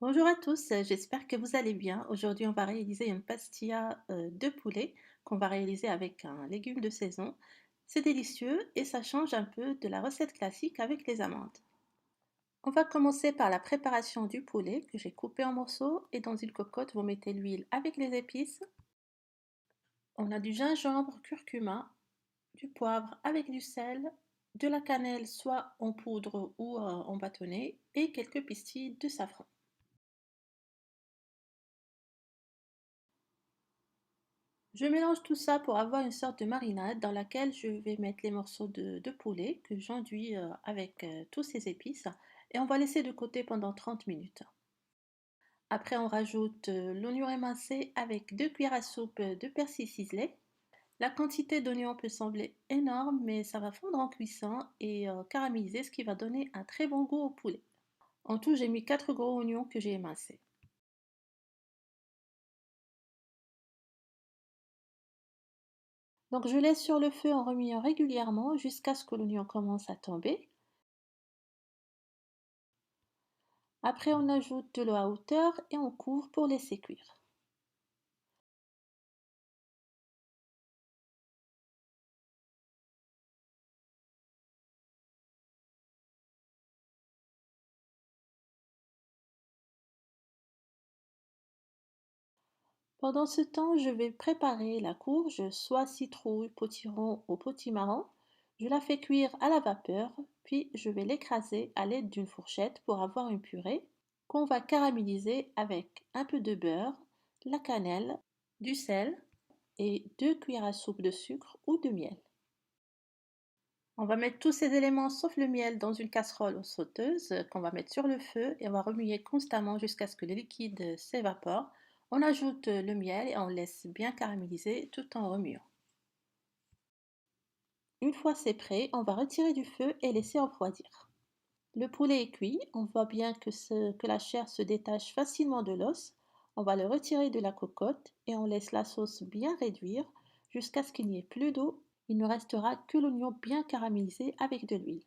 Bonjour à tous, j'espère que vous allez bien. Aujourd'hui, on va réaliser une pastilla de poulet qu'on va réaliser avec un légume de saison. C'est délicieux et ça change un peu de la recette classique avec les amandes. On va commencer par la préparation du poulet que j'ai coupé en morceaux et dans une cocotte, vous mettez l'huile avec les épices. On a du gingembre, curcuma, du poivre avec du sel, de la cannelle soit en poudre ou en bâtonnet et quelques pistilles de safran. Je mélange tout ça pour avoir une sorte de marinade dans laquelle je vais mettre les morceaux de poulet que j'enduis avec tous ces épices et on va laisser de côté pendant 30 minutes. Après, on rajoute l'oignon émincé avec 2 cuillères à soupe de persil ciselé. La quantité d'oignons peut sembler énorme, mais ça va fondre en cuisson et caraméliser, ce qui va donner un très bon goût au poulet. En tout, j'ai mis 4 gros oignons que j'ai émincés. Donc je laisse sur le feu en remuant régulièrement jusqu'à ce que l'oignon commence à tomber. Après, on ajoute de l'eau à hauteur et on couvre pour laisser cuire. Pendant ce temps, je vais préparer la courge, soit citrouille, potiron ou potimarron. Je la fais cuire à la vapeur, puis je vais l'écraser à l'aide d'une fourchette pour avoir une purée qu'on va caraméliser avec un peu de beurre, la cannelle, du sel et 2 cuillères à soupe de sucre ou de miel. On va mettre tous ces éléments sauf le miel dans une casserole ou sauteuse qu'on va mettre sur le feu et on va remuer constamment jusqu'à ce que le liquide s'évapore. On ajoute le miel et on laisse bien caraméliser tout en remuant. Une fois c'est prêt, on va retirer du feu et laisser refroidir. Le poulet est cuit, on voit bien que la chair se détache facilement de l'os. On va le retirer de la cocotte et on laisse la sauce bien réduire jusqu'à ce qu'il n'y ait plus d'eau. Il ne restera que l'oignon bien caramélisé avec de l'huile.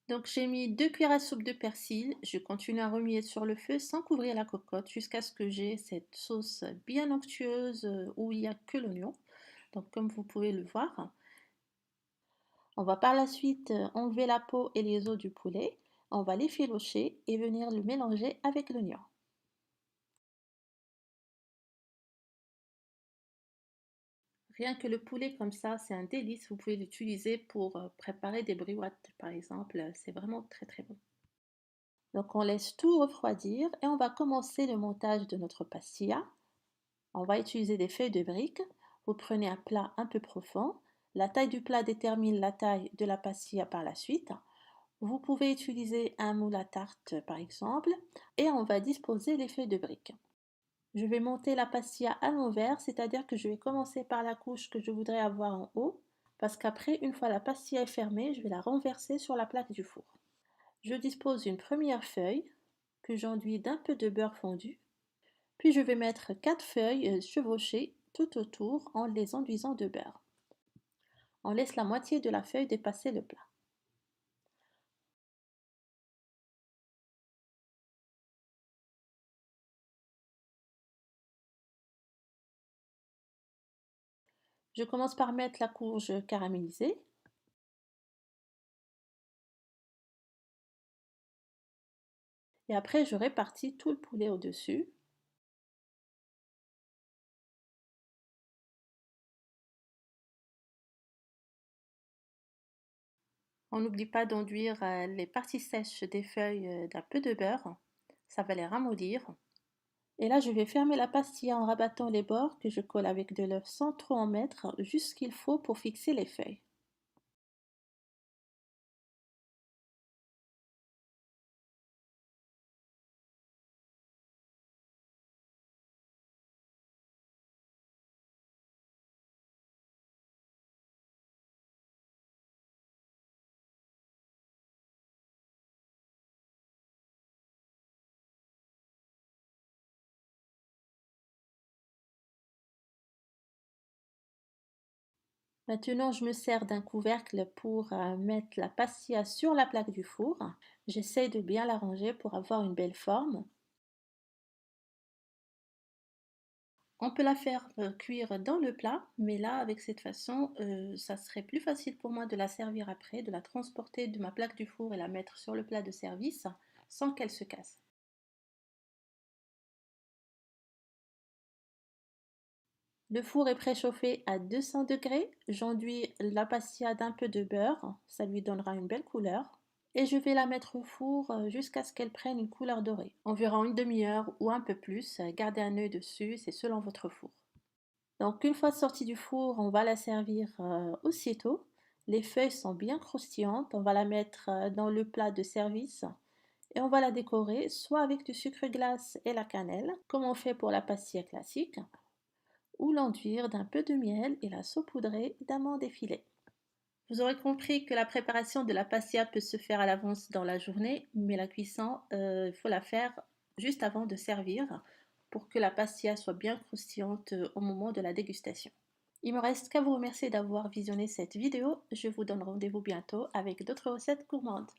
Donc j'ai mis 2 cuillères à soupe de persil, je continue à remuer sur le feu sans couvrir la cocotte jusqu'à ce que j'ai cette sauce bien onctueuse où il n'y a que l'oignon. Donc comme vous pouvez le voir, on va par la suite enlever la peau et les os du poulet, on va l'effilocher et venir le mélanger avec l'oignon. Rien que le poulet comme ça, c'est un délice, vous pouvez l'utiliser pour préparer des briouates par exemple, c'est vraiment très très bon. Donc on laisse tout refroidir et on va commencer le montage de notre pastilla. On va utiliser des feuilles de briques. Vous prenez un plat un peu profond. La taille du plat détermine la taille de la pastilla par la suite. Vous pouvez utiliser un moule à tarte par exemple et on va disposer les feuilles de briques. Je vais monter la pastilla à l'envers, c'est-à-dire que je vais commencer par la couche que je voudrais avoir en haut parce qu'après, une fois la pastilla est fermée, je vais la renverser sur la plaque du four. Je dispose une première feuille que j'enduis d'un peu de beurre fondu. Puis je vais mettre 4 feuilles chevauchées tout autour en les enduisant de beurre. On laisse la moitié de la feuille dépasser le plat. Je commence par mettre la courge caramélisée. Et après, je répartis tout le poulet au-dessus. On n'oublie pas d'enduire les parties sèches des feuilles d'un peu de beurre. Ça va les ramollir. Et là, je vais fermer la pastilla en rabattant les bords que je colle avec de l'œuf sans trop en mettre, juste ce qu'il faut pour fixer les feuilles. Maintenant, je me sers d'un couvercle pour mettre la pastilla sur la plaque du four. J'essaie de bien l'arranger pour avoir une belle forme. On peut la faire cuire dans le plat, mais là, avec cette façon, ça serait plus facile pour moi de la servir après, de la transporter de ma plaque du four et la mettre sur le plat de service sans qu'elle se casse. Le four est préchauffé à 200 degrés. J'enduis la pastilla d'un peu de beurre, ça lui donnera une belle couleur. Et je vais la mettre au four jusqu'à ce qu'elle prenne une couleur dorée. Environ une demi-heure ou un peu plus. Gardez un œil dessus, c'est selon votre four. Donc une fois sortie du four, on va la servir aussitôt. Les feuilles sont bien croustillantes. On va la mettre dans le plat de service et on va la décorer soit avec du sucre glace et la cannelle, comme on fait pour la pastilla classique, ou l'enduire d'un peu de miel et la saupoudrer d'amandes effilées. Vous aurez compris que la préparation de la pastilla peut se faire à l'avance dans la journée, mais la cuisson, il faut la faire juste avant de servir pour que la pastilla soit bien croustillante au moment de la dégustation. Il me reste qu'à vous remercier d'avoir visionné cette vidéo. Je vous donne rendez-vous bientôt avec d'autres recettes gourmandes.